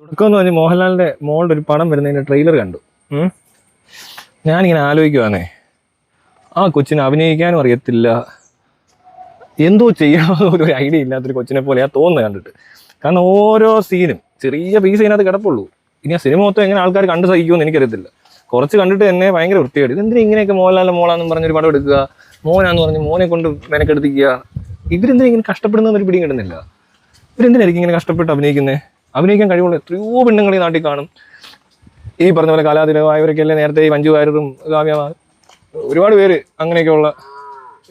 തുടക്കമെന്ന് പറഞ്ഞ് മോഹൻലാലിന്റെ മോളുടെ ഒരു പടം വരുന്നതിന്റെ ട്രെയിലർ കണ്ടു. ഞാനിങ്ങനെ ആലോചിക്കുവാന്നേ, ആ കൊച്ചിനെ അഭിനയിക്കാനും അറിയത്തില്ല, എന്തോ ചെയ്യണമെന്ന് ഒരു ഐഡിയ ഇല്ലാത്തൊരു കൊച്ചിനെ പോലെയാ തോന്നുന്നത് കണ്ടിട്ട്. കാരണം ഓരോ സീനും ചെറിയ പീസ് ഇതിനകത്ത് കിടപ്പുള്ളൂ. ഇനി ആ സിനിമ മൊത്തം എങ്ങനെ ആൾക്കാർ കണ്ടു സഹിക്കുമെന്ന് എനിക്കറിയത്തില്ല. കുറച്ച് കണ്ടിട്ട് തന്നെ ഭയങ്കര വൃത്തിയായിട്ട് ഇതെന്തിനാ ഇങ്ങനെയൊക്കെ മോഹൻലാലിന്റെ മോളാന്നും പറഞ്ഞൊരു പടം എടുക്കുക, മോനാന്ന് പറഞ്ഞ് മോനെ കൊണ്ട് മെനക്കെടുത്തിക്കുക. ഇവരെന്തിനാ ഇങ്ങനെ കഷ്ടപ്പെടുന്നൊരു പിടിയും കിട്ടുന്നില്ല. ഇവരെന്തിനായിരിക്കും ഇങ്ങനെ കഷ്ടപ്പെട്ട് അഭിനയിക്കാൻ കഴിവുള്ള എത്രയോ പെണ്ണുങ്ങൾ ഈ നാട്ടിൽ കാണും. ഈ പറഞ്ഞ പോലെ കലാതിരവായവരൊക്കെ അല്ലേ നേരത്തെ ഈ മഞ്ജു വാര്യറും കാവ്യ, ഒരുപാട് പേര് അങ്ങനെയൊക്കെയുള്ള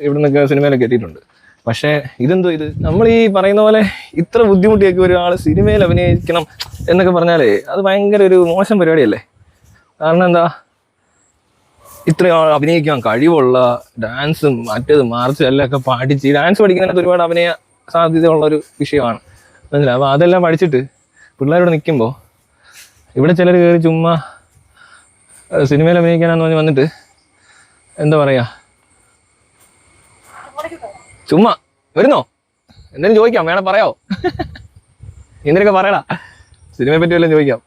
ഇവിടെ നിന്നൊക്കെ സിനിമയിലൊക്കെ എത്തിയിട്ടുണ്ട്. പക്ഷേ ഇതെന്തോ ഇത്, നമ്മൾ ഈ പറയുന്ന പോലെ ഇത്ര ബുദ്ധിമുട്ടിയൊക്കെ ഒരാൾ സിനിമയിൽ അഭിനയിക്കണം എന്നൊക്കെ പറഞ്ഞാലേ അത് ഭയങ്കര ഒരു മോശം പരിപാടിയല്ലേ. കാരണം എന്താ, ഇത്രയും അഭിനയിക്കാൻ കഴിവുള്ള ഡാൻസും മറ്റേതും മാർച്ചും എല്ലാം ഒക്കെ പഠിച്ച്, ഡാൻസ് പഠിക്കുന്നതിനകത്ത് ഒരുപാട് അഭിനയ സാധ്യതയുള്ളൊരു വിഷയമാണ്, മനസ്സിലായി. അപ്പോൾ അതെല്ലാം പഠിച്ചിട്ട് പിള്ളേരോട് നിൽക്കുമ്പോൾ ഇവിടെ ചിലർ കയറി ചുമ്മാ സിനിമയിൽ അഭിനയിക്കാനാന്ന് പറഞ്ഞ് വന്നിട്ട് എന്താ പറയുക, ചുമ്മാ വരുന്നോ എന്തെങ്കിലും ചോദിക്കാം, വേണം പറയാവോ, എന്തിനൊക്കെ പറയടാ, സിനിമയെ പറ്റി വല്ലതും ചോദിക്കാം.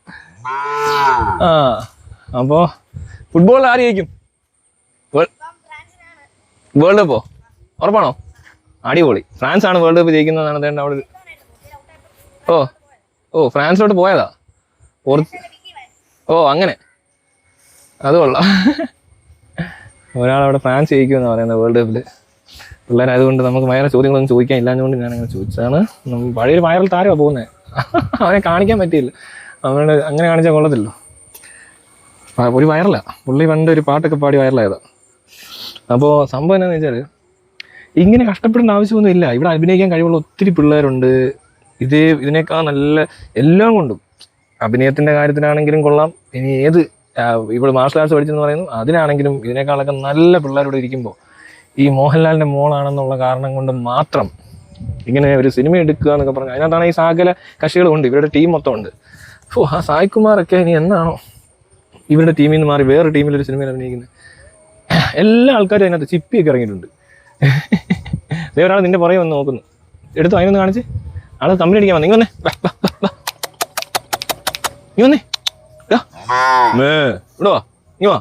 അപ്പോൾ ഫുട്ബോളിൽ ആര് ജയിക്കും? വേൾഡ് കപ്പോ? ഉറപ്പാണോ? അടിപൊളി, ഫ്രാൻസ് ആണ് വേൾഡ് കപ്പ് ജയിക്കുന്നതാണ് അതേണ്ട അവിടെ. ഫ്രാൻസിലോട്ട് പോയതാ. അങ്ങനെ, അത് കൊള്ളാം. ഒരാളവിടെ ഫ്രാൻസ് ജയിക്കുമെന്നാണ് പറയുന്നത് വേൾഡ് കപ്പിൽ. പിള്ളേരായതുകൊണ്ട് നമുക്ക് വേറെ ചോദ്യങ്ങളൊന്നും ചോദിക്കാൻ ഇല്ലാഞ്ഞുകൊണ്ട് ഞാനങ്ങനെ ചോദിച്ചതാണ്. പഴയൊരു വൈറൽ താരമാണ് പോകുന്നത്, അവനെ കാണിക്കാൻ പറ്റിയില്ല. അവനോട് അങ്ങനെ കാണിച്ചാൽ കൊള്ളത്തില്ലോ. ഒരു വൈറലാ പുള്ളി, പണ്ട് ഒരു പാട്ടൊക്കെ പാടി വൈറലായതാണ്. അപ്പോൾ സംഭവം എന്താണെന്ന് വെച്ചാൽ ഇങ്ങനെ കഷ്ടപ്പെടേണ്ട ആവശ്യമൊന്നും ഇല്ല. ഇവിടെ അഭിനയിക്കാൻ കഴിവുള്ള ഒത്തിരി പിള്ളേരുണ്ട്. ഇതിനേക്കാൾ നല്ല എല്ലാം കൊണ്ടും, അഭിനയത്തിൻ്റെ കാര്യത്തിനാണെങ്കിലും കൊള്ളാം, ഇനി ഏത് ഇവിടെ മാർഷൽ ആർട്സ് പഠിച്ചെന്ന് പറയുന്നു അതിനാണെങ്കിലും ഇതിനേക്കാളൊക്കെ നല്ല പിള്ളേരോട് ഇരിക്കുമ്പോൾ ഈ മോഹൻലാലിൻ്റെ മോളാണെന്നുള്ള കാരണം കൊണ്ട് മാത്രം ഇങ്ങനെ ഒരു സിനിമ എടുക്കുക എന്നൊക്കെ പറഞ്ഞാൽ അതിനകത്താണ് ഈ സകല കക്ഷികളും ഉണ്ട്, ഇവരുടെ ടീം മൊത്തം ഉണ്ട്. ആ സായ്കുമാറൊക്കെ ഇനി എന്നാണോ ഇവരുടെ ടീമിൽ നിന്ന് മാറി വേറെ ടീമിലൊരു സിനിമയിൽ അഭിനയിക്കുന്നത്? എല്ലാ ആൾക്കാരും അതിനകത്ത് ചിപ്പിയൊക്കെ ഇറങ്ങിയിട്ടുണ്ട്. അതേ ഒരാൾ നിന്റെ പുറകെ വന്ന് നോക്കുന്നു, എടുത്തു അതിനൊന്ന് കാണിച്ച് ആള് കമ്പനി അടിക്കാൻ വന്നു. ഇങ്ങനെ വന്നേ ഇവിടെ വാ, നീ വാ,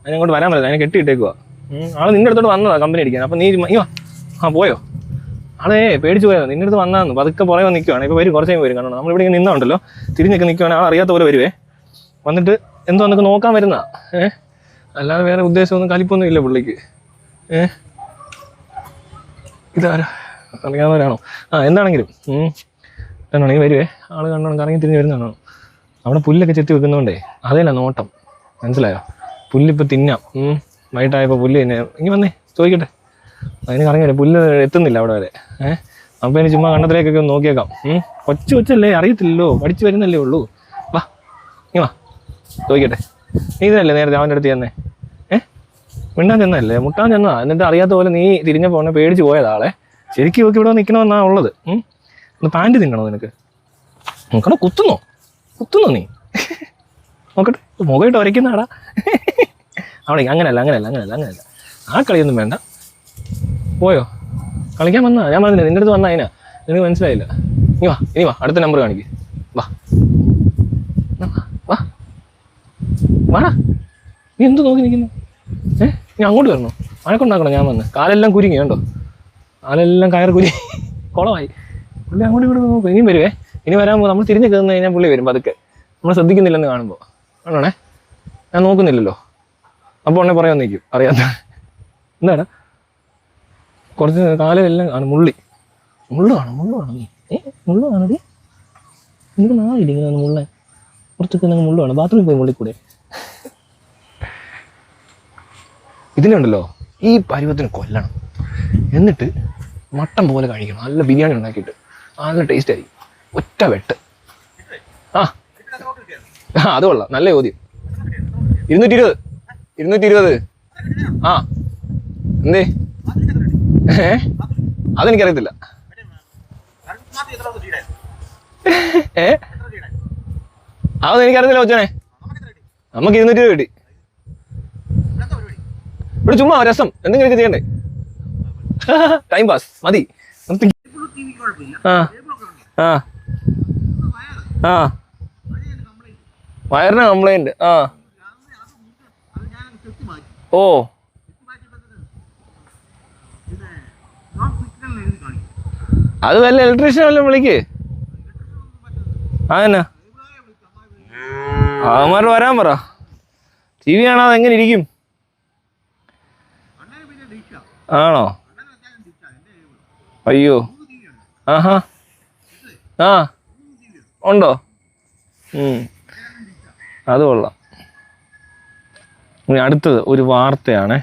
അതിനങ്ങോട്ട് വരാൻ പറ്റില്ല, അതിനെ കെട്ടിയിട്ടേക്കുവാ. ആള് നിന്റെ അടുത്തോട്ട് വന്നതാ കമ്പനി അടിക്കാൻ. അപ്പം നീ പോയോ? ആളെ പേടിച്ച് പോയോ? നിന്റെ അടുത്ത് വന്നാന്ന് പതുക്കെ പുറകെ നിൽക്കുവാണ്. ഇപ്പോൾ വരും, കുറച്ച് വരും. കാരണം നമ്മളിവിടെ ഇങ്ങനെ നിന്നുണ്ടല്ലോ, തിരിഞ്ഞൊക്കെ നിൽക്കുവാണ്, ആൾ അറിയാത്ത പോലെ വരുവേ. വന്നിട്ട് എന്തോ എന്നൊക്കെ നോക്കാൻ വരുന്ന, അല്ലാതെ വേറെ ഉദ്ദേശമൊന്നും കലിപ്പൊന്നും ഇല്ല പുള്ളിക്ക്. ഇതാരോ അറിയാവുന്നവരാണോ? എന്താണെങ്കിലും വരുവേ, ആള് കണ്ടോണം കറങ്ങി തിരിഞ്ഞ് വരുന്നതാണോ. അവിടെ പുല്ലൊക്കെ ചെത്തി വെക്കുന്നോണ്ടേ അതല്ല നോട്ടം, മനസ്സിലായോ? പുല്ലിപ്പോൾ തിന്നാം. വൈകിട്ടായപ്പോൾ പുല്ല് തന്നെ ഇനി വന്നേ ചോദിക്കട്ടെ, അതിന് കറങ്ങി വരെ പുല്ല് എത്തുന്നില്ല അവിടെ വരെ. അപ്പോൾ ഇനി ചുമ്മാ കണ്ടത്തിലേക്കൊക്കെ ഒന്ന് നോക്കിയേക്കാം. കൊച്ചല്ലേ, അറിയത്തില്ലല്ലോ, പഠിച്ചു വരുന്നല്ലേ ഉള്ളൂ. വാ ചോദിക്കട്ടെ. നീ ഇതല്ലേ നേരത്തെ അവൻ്റെ അടുത്ത് ചെന്നേ? മിണ്ടാൻ ചെന്നല്ലേ, മുട്ടാൻ ചെന്നാ? എന്നിട്ട് അറിയാത്ത പോലെ നീ തിരിഞ്ഞപ്പോൾ ഒന്ന് പേടിച്ച് പോയതാളെ. ശരിക്കും ഇവർക്ക് ഇവിടെ നിൽക്കണമെന്നാ ഉള്ളത്. ഒന്ന് പാൻറ്റ് തിന്നണോ നിനക്ക്? നോക്കണോ, കുത്തുന്നോ നീ? നോക്കട്ടെ, മുഖമായിട്ട് ഉരയ്ക്കുന്നതാടാ. അവിടെ അങ്ങനെയല്ല ആ കളിയൊന്നും വേണ്ട. പോയോ? കളിക്കാൻ വന്നാ? ഞാൻ പറഞ്ഞില്ല നിൻ്റെ അടുത്ത് വന്നാ അതിനാ, നിനക്ക് മനസ്സിലായില്ല. ഇനി വാ അടുത്ത നമ്പർ കാണിക്ക്. വാടാ, നീ എന്ത് നോക്കി നിൽക്കുന്നു? നീ അങ്ങോട്ട് വരണോ? വഴക്കുണ്ടാക്കണോ? ഞാൻ വന്ന് കാലെല്ലാം കുരുങ്ങി കണ്ടോ, കാലെല്ലാം കയർ കുളമായി. പുള്ളി അങ്ങോട്ട് ഇങ്ങോട്ട് നോക്കും. ഇനിയും വരുവേ, ഇനി വരാൻ പോകും. നമ്മൾ തിരിഞ്ഞ് കയറുന്ന കഴിഞ്ഞാൽ പുള്ളി വരും പതുക്കെ, നമ്മൾ ശ്രദ്ധിക്കുന്നില്ലെന്ന് കാണുമ്പോൾ. ആണോണേ, ഞാൻ നോക്കുന്നില്ലല്ലോ. അപ്പോൾ ഉടനെ പറയാൻ നിൽക്കും, അറിയാത്ത. എന്താടാ കുറച്ച് കാലെല്ലാം ആണ് മുള്ളാണോ നീ? മുള്ളാണോ? നിങ്ങൾക്ക് നാളില്ല ഇങ്ങനെ ഒന്ന് മുള്ളേ, കുറച്ചൊക്കെ നിങ്ങൾ മുള്ളാണ്. ബാത്റൂമിൽ പോയി മുള്ളിക്കൂടെ? ഇതിനുണ്ടല്ലോ ഈ പരുവത്തിന് കൊല്ലണം, എന്നിട്ട് മട്ടൻ പോലെ കഴിക്കണം. നല്ല ബിരിയാണി ഉണ്ടാക്കിയിട്ട് നല്ല ടേസ്റ്റ് ആയിരിക്കും. ഒറ്റ വെട്ട്. അത് കൊള്ളാം, നല്ല ചോദ്യം. 220. എന്തേ? അതെനിക്കറിയത്തില്ല. അതെനിക്കറിയത്തില്ല കൊച്ചനെ. നമുക്ക് 220 കിട്ടി. ഇവിടെ ചുമ്മാ രസം എന്തെങ്കിലുമൊക്കെ ചെയ്യണ്ടേ? ടൈം പാസ് മതി. വയറിന് കംപ്ലൈന്റ്. ആ ഓ അത് വല്ല ഇലക്ട്രീഷ്യൻ വല്ലതും വിളിക്ക്. അതന്നെ അവന്മാർ വരാൻ പറ. TV കാണാതെ എങ്ങനെ ഇരിക്കും? ആണോ? അയ്യോ. ആഹാ. ആ ഉണ്ടോ? അത് കൊള്ളാം. ഇനി അടുത്തത് ഒരു വാർത്തയാണേ.